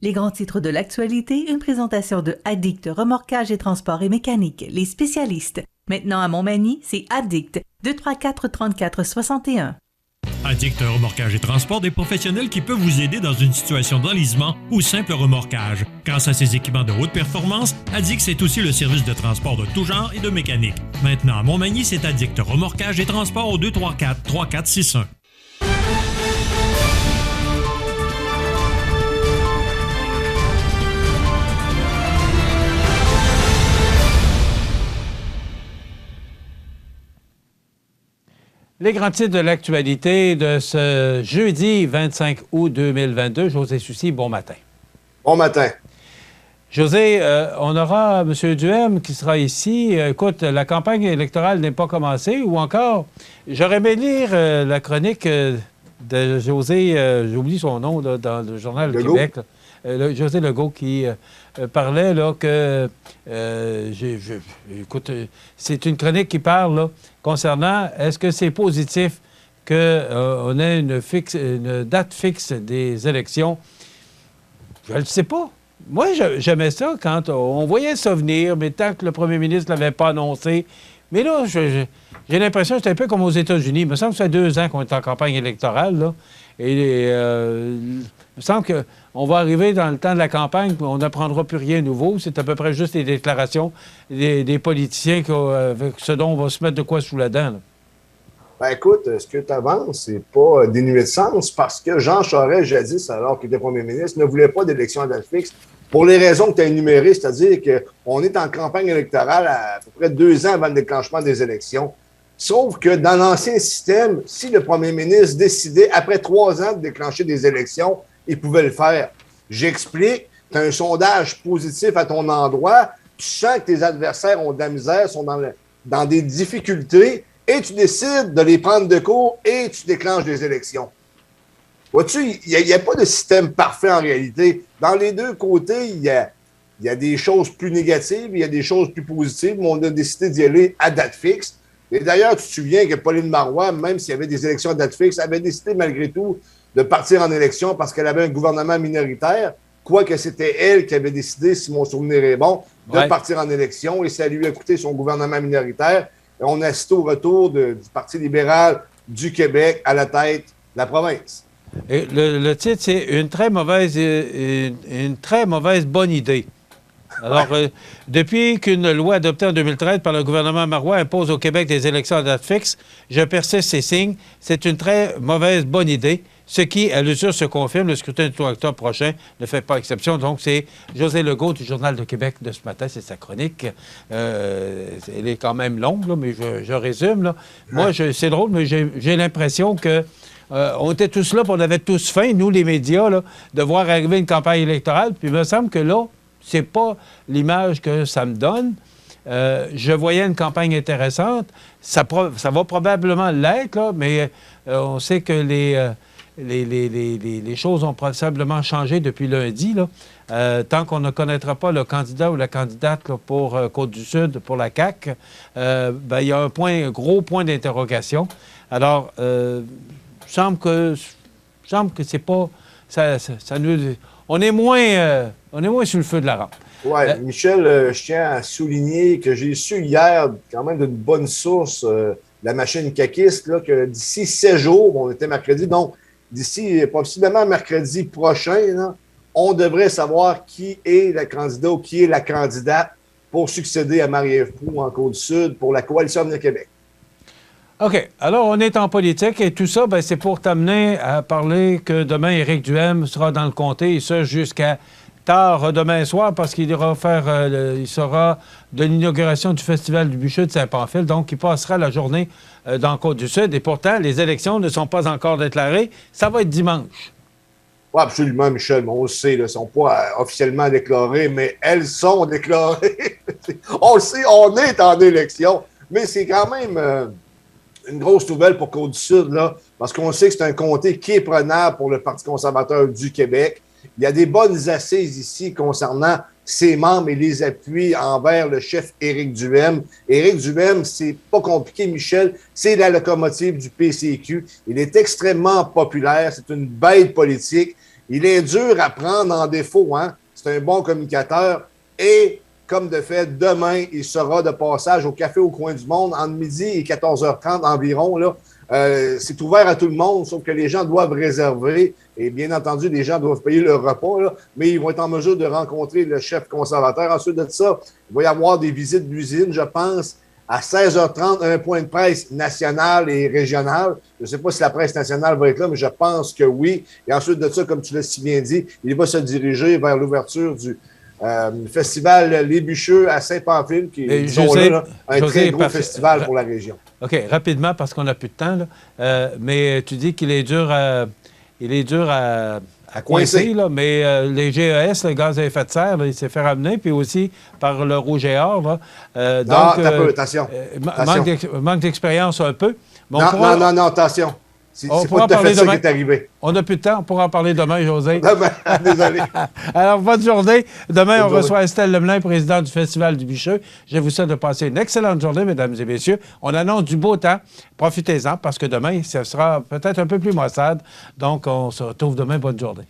Les grands titres de l'actualité, une présentation de Addict Remorquage et Transport et Mécanique, les spécialistes. Maintenant à Montmagny, c'est Addict, 234-34-61. Addict Remorquage et Transport, des professionnels qui peuvent vous aider dans une situation d'enlisement ou simple remorquage. Grâce à ses équipements de haute performance, Addict, c'est aussi le service de transport de tout genre et de mécanique. Maintenant à Montmagny, c'est Addict Remorquage et Transport au 234-3461. Les grands titres de l'actualité de ce jeudi 25 août 2022. José Soucy, bon matin. Bon matin. José, on aura M. Duhem qui sera ici. Écoute, la campagne électorale n'est pas commencée ou encore, j'aurais aimé lire la chronique de José, j'oublie son nom, là, dans le Journal du Québec. José Legault qui parlait là, que... écoute, c'est une chronique qui parle là, concernant est-ce que c'est positif qu'on ait une date fixe des élections. Je ne le sais pas. Moi, j'aimais ça quand on voyait ça venir, mais tant que le premier ministre ne l'avait pas annoncé. Mais là, j'ai l'impression que c'est un peu comme aux États-Unis. Il me semble que ça fait 2 ans qu'on est en campagne électorale, là. Et il me semble qu'on va arriver dans le temps de la campagne, on n'apprendra plus rien de nouveau. C'est à peu près juste les déclarations des politiciens avec ce dont on va se mettre de quoi sous la dent, là. Ben écoute, ce que tu avances, c'est pas dénué de sens parce que Jean Charest, jadis, alors qu'il était premier ministre, ne voulait pas d'élection à date fixe pour les raisons que tu as énumérées, c'est-à-dire qu'on est en campagne électorale à peu près 2 ans avant le déclenchement des élections. Sauf que dans l'ancien système, si le premier ministre décidait, après 3 ans, de déclencher des élections, il pouvait le faire. J'explique, tu as un sondage positif à ton endroit, tu sens que tes adversaires ont de la misère, sont dans des difficultés, et tu décides de les prendre de court et tu déclenches des élections. Vois-tu, il n'y a pas de système parfait en réalité. Dans les deux côtés, il y a des choses plus négatives, il y a des choses plus positives, mais on a décidé d'y aller à date fixe. Et d'ailleurs, tu te souviens que Pauline Marois, même s'il y avait des élections à date fixe, avait décidé malgré tout de partir en élection parce qu'elle avait un gouvernement minoritaire, quoique c'était elle qui avait décidé, si mon souvenir est bon, de partir en élection, et ça lui a coûté son gouvernement minoritaire. Et on assiste au retour du Parti libéral du Québec à la tête de la province. Et le titre, c'est une très mauvaise bonne idée. Alors, depuis qu'une loi adoptée en 2013 par le gouvernement Marois impose au Québec des élections à date fixe, je persiste ces signes. C'est une très mauvaise bonne idée. Ce qui, à l'usure, se confirme. Le scrutin du 3 octobre prochain ne fait pas exception. Donc, c'est José Legault du Journal de Québec de ce matin. C'est sa chronique. Elle est quand même longue, là, mais je résume. Là. Moi, c'est drôle, mais j'ai l'impression que on était tous là, puis on avait tous faim, nous, les médias, là, de voir arriver une campagne électorale. Puis il me semble que là, c'est pas l'image que ça me donne. Je voyais une campagne intéressante. Ça va probablement l'être, là, mais on sait que les choses ont probablement changé depuis lundi. Là. Tant qu'on ne connaîtra pas le candidat ou la candidate là, pour Côte-du-Sud, pour la CAQ, il y a un gros point d'interrogation. Alors, il semble que c'est pas... On est moins sur le feu de la rampe. Oui, Michel, je tiens à souligner que j'ai su hier, quand même d'une bonne source, la machine caquiste, là, que d'ici 7 jours, on était mercredi, donc d'ici possiblement mercredi prochain, là, on devrait savoir qui est le candidat ou qui est la candidate pour succéder à Marie-Ève Proulx en Côte-du-Sud pour la Coalition Avenir Québec. OK. Alors, on est en politique et tout ça, c'est pour t'amener à parler que demain, Éric Duhem sera dans le comté et ça jusqu'à tard demain soir parce qu'il il sera de l'inauguration du Festival du Bûcher de Saint-Pamphile. Donc, il passera la journée dans Côte-du-Sud. Et pourtant, les élections ne sont pas encore déclarées. Ça va être dimanche. Oui, absolument, Michel. On le sait, elles ne sont pas officiellement déclarées, mais elles sont déclarées. On le sait, on est en élection. Mais c'est quand même une grosse nouvelle pour Côte-du-Sud, là, parce qu'on sait que c'est un comté qui est prenable pour le Parti conservateur du Québec. Il y a des bonnes assises ici concernant ses membres et les appuis envers le chef Éric Duhem. Éric Duhem, c'est pas compliqué, Michel, c'est la locomotive du PCQ. Il est extrêmement populaire, c'est une bête politique. Il est dur à prendre en défaut, hein? C'est un bon communicateur. Et, comme de fait, demain, il sera de passage au Café au coin du monde entre midi et 14h30 environ, là. C'est ouvert à tout le monde, sauf que les gens doivent réserver. Et bien entendu, les gens doivent payer leur repas, là, mais ils vont être en mesure de rencontrer le chef conservateur. Ensuite de ça, il va y avoir des visites d'usine, je pense, à 16h30, un point de presse national et régional. Je ne sais pas si la presse nationale va être là, mais je pense que oui. Et ensuite de ça, comme tu l'as si bien dit, il va se diriger vers l'ouverture du festival Les Bûcheux à Saint-Pamphile, qui est, un très gros festival pour la région. OK, rapidement, parce qu'on n'a plus de temps, là. Mais tu dis qu'il est dur à coincer, là, mais les GES, le gaz à effet de serre, là, il s'est fait ramener, puis aussi par le rouge et or. Là. Donc, attention. Manque d'expérience un peu. Mais non, attention. C'est pas tout à fait ça qui est arrivé. On n'a plus de temps, on pourra en parler demain, José. Désolé. Alors, bonne journée. Demain, on reçoit Estelle Lemelin, présidente du Festival du Bûcheux. Je vous souhaite de passer une excellente journée, mesdames et messieurs. On annonce du beau temps. Profitez-en, parce que demain, ce sera peut-être un peu plus maussade. Donc, on se retrouve demain. Bonne journée.